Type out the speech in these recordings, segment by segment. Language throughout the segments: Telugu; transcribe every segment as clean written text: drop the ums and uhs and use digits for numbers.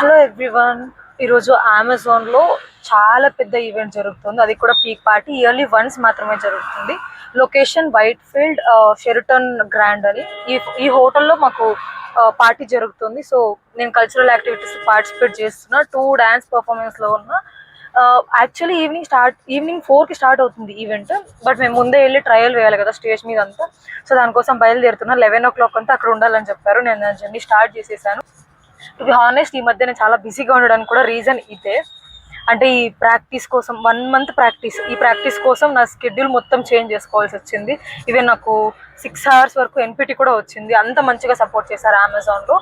Hello everyone. ఈరోజు అమెజాన్లో చాలా పెద్ద ఈవెంట్ జరుగుతుంది. అది కూడా పీక్ పార్టీ ఇయర్లీ వన్స్ మాత్రమే జరుగుతుంది. Location white field Sheraton grand అని. ఈ హోటల్లో మాకు పార్టీ జరుగుతుంది. సో నేను కల్చరల్ యాక్టివిటీస్ పార్టిసిపేట్ చేస్తున్నా. 2 డ్యాన్స్ పర్ఫార్మెన్స్లో ఉన్న. యాక్చువల్లీ ఈవినింగ్ 4కి స్టార్ట్ అవుతుంది ఈవెంట్. బట్ మేము ముందే వెళ్ళి ట్రయల్ వేయాలి కదా స్టేజ్ మీద అంతా. సో దానికోసం బయలుదేరుతున్నా. 11 o'clock అంతా అక్కడ ఉండాలని చెప్పారు. నేను నా జర్నీ స్టార్ట్ చేసేసాను. టు బి హానెస్ట్, ఈ మధ్య నేను చాలా బిజీగా ఉండడానికి కూడా రీజన్ ఇదే. అంటే ఈ ప్రాక్టీస్ కోసం 1 month ప్రాక్టీస్. ఈ ప్రాక్టీస్ కోసం నా షెడ్యూల్ మొత్తం చేంజ్ చేసుకోవాల్సి వచ్చింది. ఈవెన్ నాకు 6 hours వరకు ఎన్పిటి కూడా వచ్చింది. అంత మంచిగా సపోర్ట్ చేశారు అమెజాన్లో.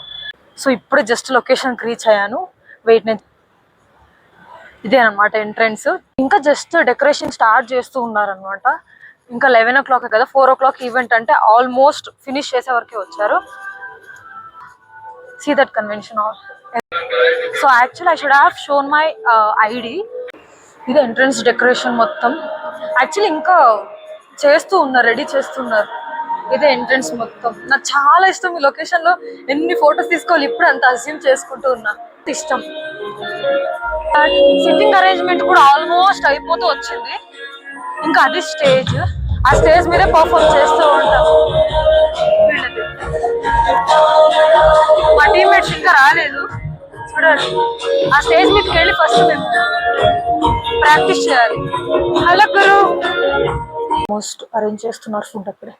సో ఇప్పుడు జస్ట్ లొకేషన్కి రీచ్ అయ్యాను. వెయిట్, నేను ఇదే అనమాట ఎంట్రన్స్. ఇంకా జస్ట్ డెకరేషన్ స్టార్ట్ చేస్తూ ఉన్నారనమాట. ఇంకా 11 o'clock కదా, 4 o'clock ఈవెంట్ అంటే ఆల్మోస్ట్ ఫినిష్ చేసే వరకే వచ్చారు. See that convention hall. So actually I should have shown my ID. ఇది ఎంట్రన్స్ డెకరేషన్ మొత్తం. యాక్చువల్లీ ఇంకా చేస్తూ ఉన్నారు, రెడీ చేస్తున్నారు. ఇదే ఎంట్రన్స్ మొత్తం. నాకు చాలా ఇష్టం ఈ లొకేషన్లో. ఎన్ని ఫొటోస్ తీసుకోవాలి ఇప్పుడు అంత అజ్యూమ్ చేసుకుంటూ ఉన్నా. ఇష్టం. సిట్టింగ్ అరేంజ్మెంట్ కూడా ఆల్మోస్ట్ అయిపోతూ వచ్చింది. ఇంకా అది స్టేజ్. ఆ స్టేజ్ మీదే పర్ఫార్మ్ చేస్తూ ఉంటాం. మా టీమ్మేట్స్ ఇంకా రాలేదు, చూడాలి. ఆ స్టేజ్ మీదకి వెళ్ళి ఫస్ట్ మేము ప్రాక్టీస్ చేయాలి. హలో గురు. మోస్ట్ అరేంజ్ చేస్తున్నారు ఫుడ్ అప్పుడే.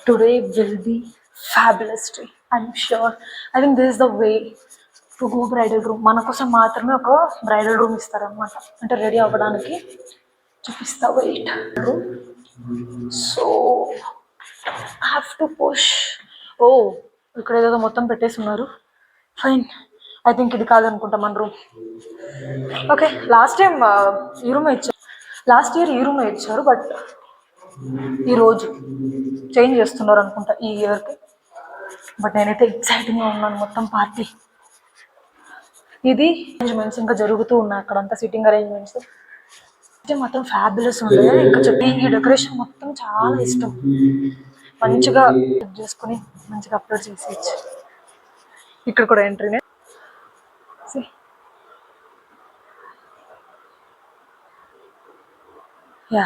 Today will be fabulous day, I'm sure. I think this is the way to go bridal room. మన కోసం మాత్రమే ఒక బ్రైడల్ రూమ్ ఇస్తారనమాట. అంటే రెడీ అవ్వడానికి. చూపిస్తా, wait. So I have to push. ఓ, ఇక్కడ ఏదో మొత్తం పెట్టేసి ఉన్నారు. ఫైన్, ఐ థింక్ ఇది కాదనుకుంటా మన రూమ్. ఓకే, లాస్ట్ ఇయర్ ఈ రూమే ఇచ్చారు. బట్ ఈరోజు చేంజ్ చేస్తున్నారు అనుకుంటా ఈ ఇయర్కి. బట్ నేనైతే ఎక్సైటింగ్గా ఉన్నాను. మొత్తం పార్టీ. ఇది అరేంజ్మెంట్స్ ఇంకా జరుగుతూ ఉన్నాయి అక్కడంతా, సిట్టింగ్ అరేంజ్మెంట్స్ అయితే మాత్రం ఫ్యాబులస్ ఉండేది. ఇంకా చెప్పి ఈ డెకరేషన్ మొత్తం చాలా ఇష్టం. మంచిగా చేసుకుని మంచిగా అప్లోడ్ చేసేయచ్చు. ఇక్కడ కూడా ఎంట్రీనే. యా,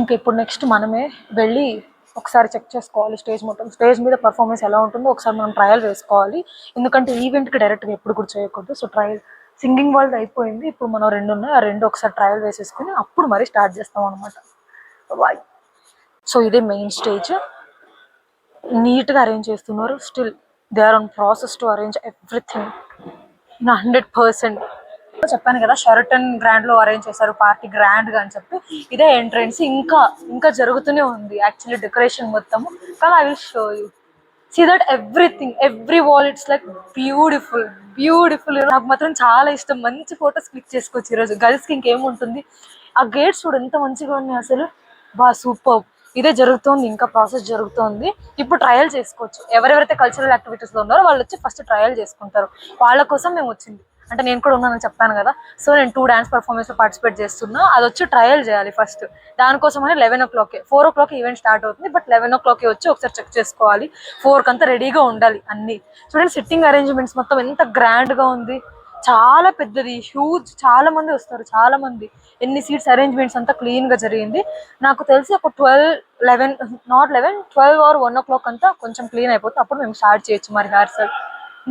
ఇంకా ఇప్పుడు నెక్స్ట్ మనమే వెళ్ళి ఒకసారి చెక్ చేసుకోవాలి స్టేజ్ మొత్తం. స్టేజ్ మీద పర్ఫార్మెన్స్ ఎలా ఉంటుందో ఒకసారి మనం ట్రయల్ వేసుకోవాలి. ఎందుకంటే ఈవెంట్కి డైరెక్ట్గా ఎప్పుడు కూడా చేయకూడదు. సో ట్రయల్, సింగింగ్ వాళ్ళది అయిపోయింది. ఇప్పుడు మనం 2 ఉన్నాయి. ఆ 2 ఒకసారి ట్రయల్ వేసేసుకుని అప్పుడు మరీ స్టార్ట్ చేస్తాం అనమాట. వాయ్. సో ఇదే మెయిన్ స్టేజ్. నీట్గా అరేంజ్ చేస్తున్నారు. Still they are on process to arrange everything in 100%. చెప్పాను కదా, షెరటన్ గ్రాండ్ లో అరేంజ్ చేశారు పార్టీ గ్రాండ్ గా అని చెప్పి. ఇదే ఎంట్రన్స్. ఇంకా జరుగుతూనే ఉంది యాక్చువల్లీ డెకరేషన్ మొత్తము. కానీ I will show you. See that everything, every wall, it's like beautiful. నాకు మాత్రం చాలా ఇష్టం. మంచి ఫొటోస్ క్లిక్ చేసుకోవచ్చు ఈరోజు. గర్ల్స్కి ఇంకేముంటుంది. ఆ గేట్స్ చూడు ఎంత మంచిగా ఉన్నాయి అసలు. సూపర్. ఇదే జరుగుతోంది, ఇంకా ప్రాసెస్ జరుగుతోంది. ఇప్పుడు ట్రయల్ చేసుకోవచ్చు. ఎవరెవరైతే కల్చరల్ యాక్టివిటీస్లో ఉన్నారో వాళ్ళు వచ్చి ఫస్ట్ ట్రయల్ చేసుకుంటారు. వాళ్ళ కోసం మేము వచ్చింది. అంటే నేను కూడా ఉన్నానని చెప్పాను కదా. సో నేను 2 డ్యాన్స్ పర్ఫార్మెన్స్లో పార్టిసిపేట్ చేస్తున్నా. అది వచ్చి ట్రయల్ చేయాలి ఫస్ట్. దానికోసమని 11 o'clock, 4 o'clock ఈవెంట్ స్టార్ట్ అవుతుంది. బట్ 11 o'clock వచ్చి ఒకసారి చెక్ చేసుకోవాలి. 4 అంతా రెడీగా ఉండాలి అన్ని. చూడండి సిట్టింగ్ అరేంజ్మెంట్స్ మొత్తం ఎంత గ్రాండ్గా ఉంది. చాలా పెద్దది, హ్యూజ్. చాలా మంది వస్తారు, చాలా మంది. ఎన్ని సీట్స్ అరేంజ్మెంట్స్ అంతా క్లీన్గా జరిగింది. నాకు తెలిసి ఒక 12 or 1 o'clock అంతా కొంచెం క్లీన్ అయిపోతుంది. అప్పుడు మేము స్టార్ట్ చేయొచ్చు మరి రిహార్సల్.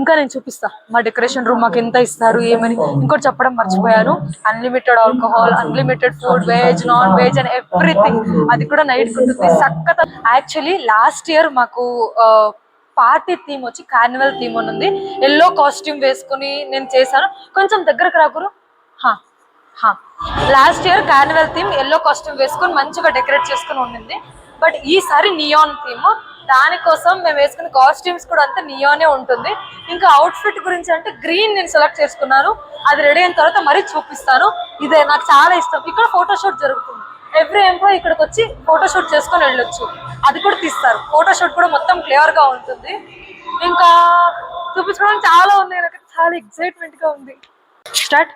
ఇంకా నేను చూపిస్తా మా డెకరేషన్ రూమ్ మాకు ఎంత ఇస్తారు ఏమని. ఇంకోటి చెప్పడం మర్చిపోయాను, unlimited alcohol, unlimited food, veg, non veg and everything. అది కూడా నైట్ ఉంటుంది సక్కత. యాక్చువల్లీ లాస్ట్ ఇయర్ మాకు పార్టీ థీమ్ వచ్చి కార్నివల్ థీమ్ అని ఉంది. ఎల్లో కాస్ట్యూమ్ వేసుకుని నేను చేశాను. కొంచెం దగ్గరకు రాకురు. Last year carnival theme yellow costume వేసుకుని మంచిగా డెకరేట్ చేసుకుని ఉండింది. బట్ ఈసారి నియాన్ థీమ్. దానికోసం మేము వేసుకున్న కాస్ట్యూమ్స్ కూడా అంతా నియానే ఉంటుంది. ఇంకా అవుట్ఫిట్ గురించి అంటే గ్రీన్ నేను సెలెక్ట్ చేసుకున్నాను. అది రెడీ అయిన తర్వాత మరీ చూపిస్తాను. ఇదే నాకు చాలా ఇష్టం. ఇక్కడ ఫోటోషూట్ జరుగుతుంది. ఎవ్రీ ఎంప్లాయీ ఇక్కడికి వచ్చి ఫోటోషూట్ చేసుకొని వెళ్ళొచ్చు. అది కూడా తీస్తారు. ఫోటోషూట్ కూడా మొత్తం క్లియర్గా ఉంటుంది. ఇంకా చూపించుకోవడానికి చాలా ఉంది. నాకు చాలా ఎక్సైట్మెంట్గా ఉంది. స్టార్ట్.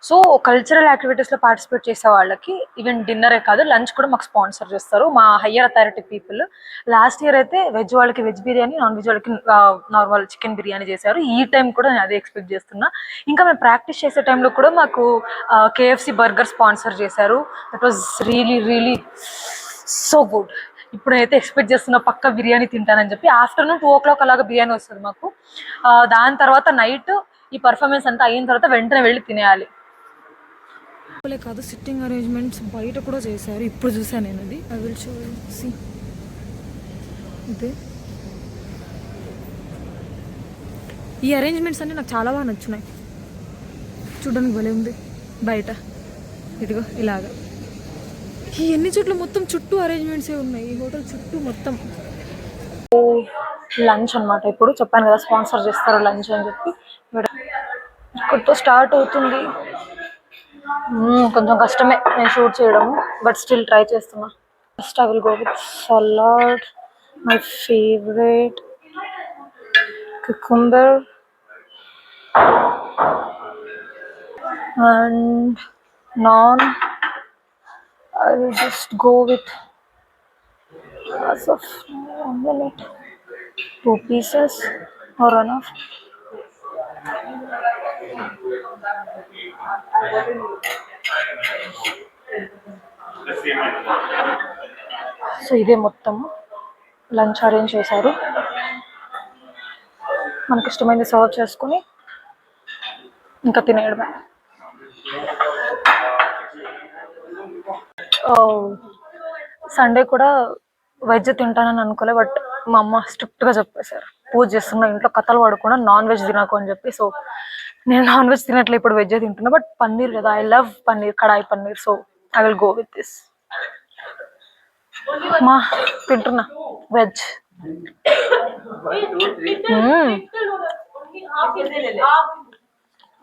సో కల్చరల్ యాక్టివిటీస్లో పార్టిసిపేట్ చేసే వాళ్ళకి ఈవెన్ డిన్నరే కాదు లంచ్ కూడా మాకు స్పాన్సర్ చేస్తారు మా higher authority people. Last year అయితే వెజ్ వాళ్ళకి వెజ్ బిర్యానీ, నాన్ వెజ్ వాళ్ళకి నార్మల్ చికెన్ బిర్యానీ చేశారు. ఈ టైం కూడా నేను అదే ఎక్స్పెక్ట్ చేస్తున్నా. ఇంకా మేము ప్రాక్టీస్ చేసే టైంలో కూడా మాకు కేఎఫ్సి బర్గర్ స్పాన్సర్ చేశారు. That was really really so good. ఇప్పుడైతే ఎక్స్పెక్ట్ చేస్తున్నా పక్క బిర్యానీ తింటానని చెప్పి. ఆఫ్టర్నూన్ 2 o'clock అలాగా బిర్యానీ వస్తుంది మాకు. దాని తర్వాత నైట్ ఈ పర్ఫార్మెన్స్ అంతా అయిన తర్వాత వెంటనే వెళ్ళి తినేయాలి. కాదు సిట్టింగ్ అరేంజ్మెంట్స్ బయట కూడా చేశారు. ఇప్పుడు చూసాను నేను అది. I will show you see. ఇదే ఈ అరేంజ్మెంట్స్ అన్నీ నాకు చాలా బాగా నచ్చున్నాయి. చూడడానికి భలే ఉంది బయట. ఇదిగో ఇలాగా ఈ ఎన్ని చోట్ల మొత్తం చుట్టూ అరేంజ్మెంట్సే ఉన్నాయి ఈ హోటల్ చుట్టూ మొత్తం. లంచ్ అనమాట. ఇప్పుడు చెప్పాను కదా స్పాన్సర్ చేస్తారు లంచ్ అని చెప్పి. ఇక్కడితో స్టార్ట్ అవుతుంది. కొంచెం కష్టమే నేను షూట్ చేయడము, బట్ స్టిల్ ట్రై చేస్తున్నా. First I will go with salad, my favourite cucumber and naan. I will just go with lots of omelette, 2 pieces or enough. So ఇదే మొత్తం లంచ్ అరేంజ్ చేశారు. మనకి ఇష్టమైనది సర్వ్ చేసుకుని ఇంకా తినేయడమే. సండే కూడా వెజ్ తింటానని అనుకోలే, బట్ మా అమ్మ స్ట్రిక్ట్గా చెప్పేశారు పూజ చేస్తున్నా ఇంట్లో కథలు పడకుండా నాన్ వెజ్ తినకు అని చెప్పి. సో నేను నాన్ వెజ్ తినట్లే, ఇప్పుడు వెజ్ తింటున్నా. బట్ పన్నీర్ కదా, I love paneer, kadai paneer. So I will go with this. మా తింటున్నా veg.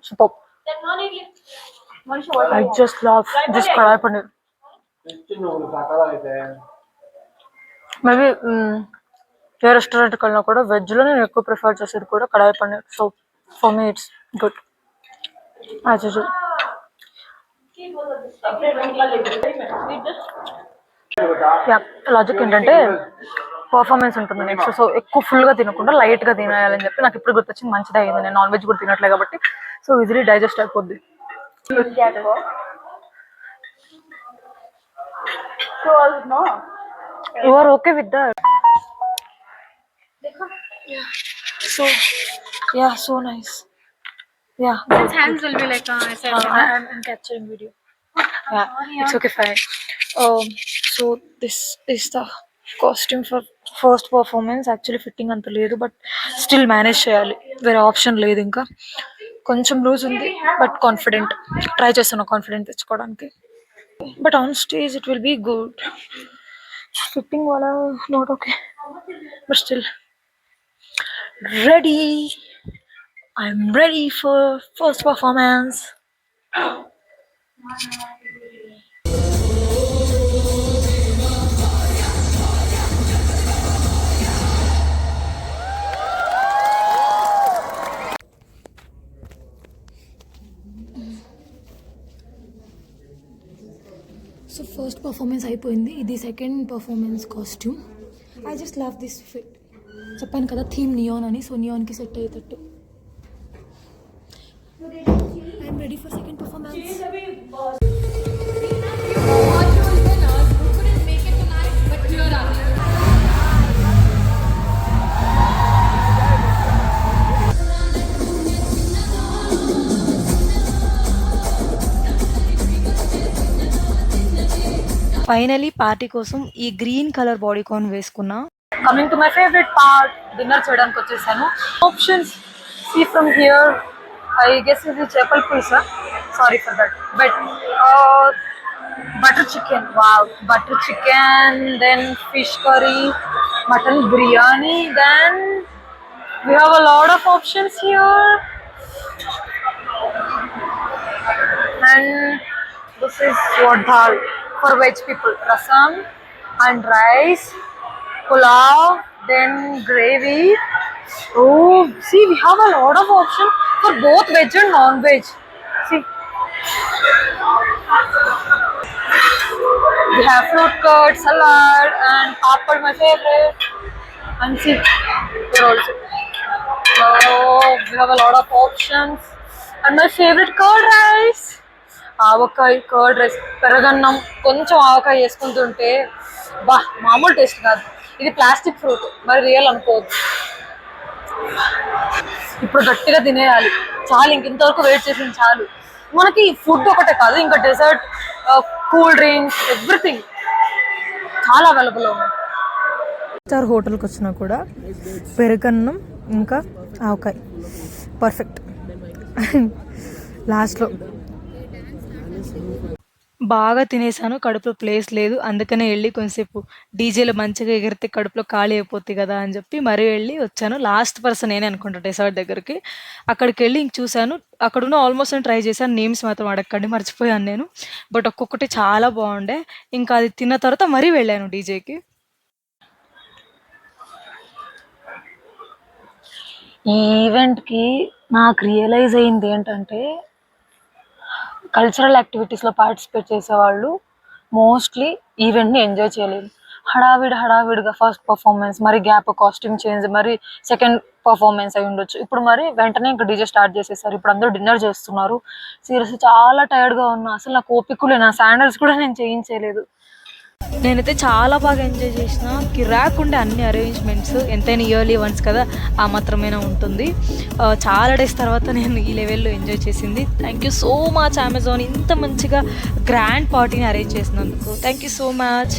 Superb. I just love this kadai paneer. Maybe ఏ రెస్టారెంట్కి వెళ్ళినా కూడా వెజ్లో నేను ఎక్కువ ప్రిఫర్ చేసేది కూడా kadai paneer. So for me it's good as usual. Logic ఏంటంటే పర్ఫార్మెన్స్ ఉంటుంది నెక్స్ట్. సో ఎక్కువ ఫుల్గా తినకుండా లైట్గా తినేయాలని చెప్పి నాకు ఇప్పుడు గుర్తొచ్చింది. మంచిదే అయింది, నేను నాన్ వెజ్ కూడా తినట్లే కాబట్టి. సో ఈజీలీ డైజెస్ట్ అయిపోద్ది. You are okay with that? So yeah, so nice. Yeah, his hands will be like I'm capturing video. Yeah, it's okay, fine. So this is the costume for first performance. Actually fitting అంత లేదు, బట్ స్టిల్ మేనేజ్ చేయాలి, వేరే ఆప్షన్ లేదు. ఇంకా కొంచెం లూజ్ ఉంది, బట్ కాన్ఫిడెంట్ ట్రై చేస్తాను కాన్ఫిడెంట్ తెచ్చుకోవడానికి. But on stage it will be good. Fitting వాళ్ళ not okay, but still ready. I'm ready for first performance. So first performance అయిపోయింది. ఇది second performance costume. I just love this fit. చెప్పాను కదా థీమ్ నియాన్ అని, సో నియాన్కి సెట్ అయ్యేటట్టు. I'm ready for second performance. Finally party కోసం ఈ గ్రీన్ కలర్ బాడీ కాన్ వేసుకున్నా. Coming to my favourite part, dinner చేయడానికి వచ్చేసాను. Options see from here. I guess it is chapel pizza. Sorry for that. But butter chicken. Wow, butter chicken. Then fish curry, mutton biryani. Then we have a lot of options here. And this is what dal for veg people. Rasam and rice, pulao, then gravy. Oh, see, we have a lot of options for both veg and non-veg. See, We have fruit curd, salad, and papad, my favorite. And see, here also. So we have a lot of options. And my favorite curd rice. Avakaya curd rice పెరగన్నం కొంచెం ఆవకాయ వేసుకుంటుంటే బా మామూలు టేస్ట్ కాదు. ఇది ప్లాస్టిక్ ఫ్రూట్ మరి రియల్ అనుకోవద్దు. ఇప్పుడు గట్టిగా తినేయాలి చాలు, ఇంతవరకు వెయిట్ చేసింది చాలు. మనకి ఫుడ్ ఒకటే కాదు, ఇంకా డెజర్ట్, కూల్ డ్రింక్స్, ఎవ్రీథింగ్ చాలా అవైలబుల్ ఉన్నాయి. స్టార్ హోటల్కి వచ్చినా కూడా పెరుగన్నం ఇంకా ఆవకాయ పర్ఫెక్ట్. లాస్ట్లో బాగా తినేసాను, కడుపులో ప్లేస్ లేదు, అందుకనే వెళ్ళి కొంచెంసేపు డీజేలో మంచిగా ఎగిరితే కడుపులో ఖాళీ అయిపోద్ది కదా అని చెప్పి మరీ వెళ్ళి వచ్చాను. లాస్ట్ పర్సన్ నేనే అనుకుంటా డెసర్ట్ దగ్గరికి. అక్కడికి వెళ్ళి ఇంక చూశాను, అక్కడున్న ఆల్మోస్ట్ నేను ట్రై చేశాను. నేమ్స్ మాత్రం అడగండి, మర్చిపోయాను నేను. బట్ ఒక్కొక్కటి చాలా బాగుండే. ఇంకా అది తిన్న తర్వాత మరీ వెళ్ళాను డీజేకి. ఈ ఈవెంట్కి నాకు రియలైజ్ అయింది ఏంటంటే, కల్చరల్ యాక్టివిటీస్లో పార్టిసిపేట్ చేసేవాళ్ళు మోస్ట్లీ ఈవెంట్ని ఎంజాయ్ చేయలేదు. హడావిడిగా ఫస్ట్ పర్ఫార్మెన్స్, మరి గ్యాప్, కాస్ట్యూమ్ చేంజ్, మరి సెకండ్ పర్ఫార్మెన్స్ అయి ఉండొచ్చు. ఇప్పుడు మరి వెంటనే ఇంకా డీజే స్టార్ట్ చేసేసారు. ఇప్పుడు అందరూ డిన్నర్ చేస్తున్నారు. సీరియస్లీ చాలా టైర్డ్గా ఉన్నా, అసలు నాకు ఓపిక లేదు. నా శాండల్స్ కూడా నేను చేయించలేదు. నేనైతే చాలా బాగా ఎంజాయ్ చేసిన. కిరాక్ ఉండే అన్ని అరేంజ్మెంట్స్, ఎంతైనా ఇయర్లీ వన్స్ కదా, ఆ మాత్రమేనా ఉంటుంది. చాలా డేస్ తర్వాత నేను ఈ లెవెల్లో ఎంజాయ్ చేసింది. Thank you so much Amazon, ఇంత మంచిగా గ్రాండ్ పార్టీని అరేంజ్ చేసినందుకు. Thank you so much.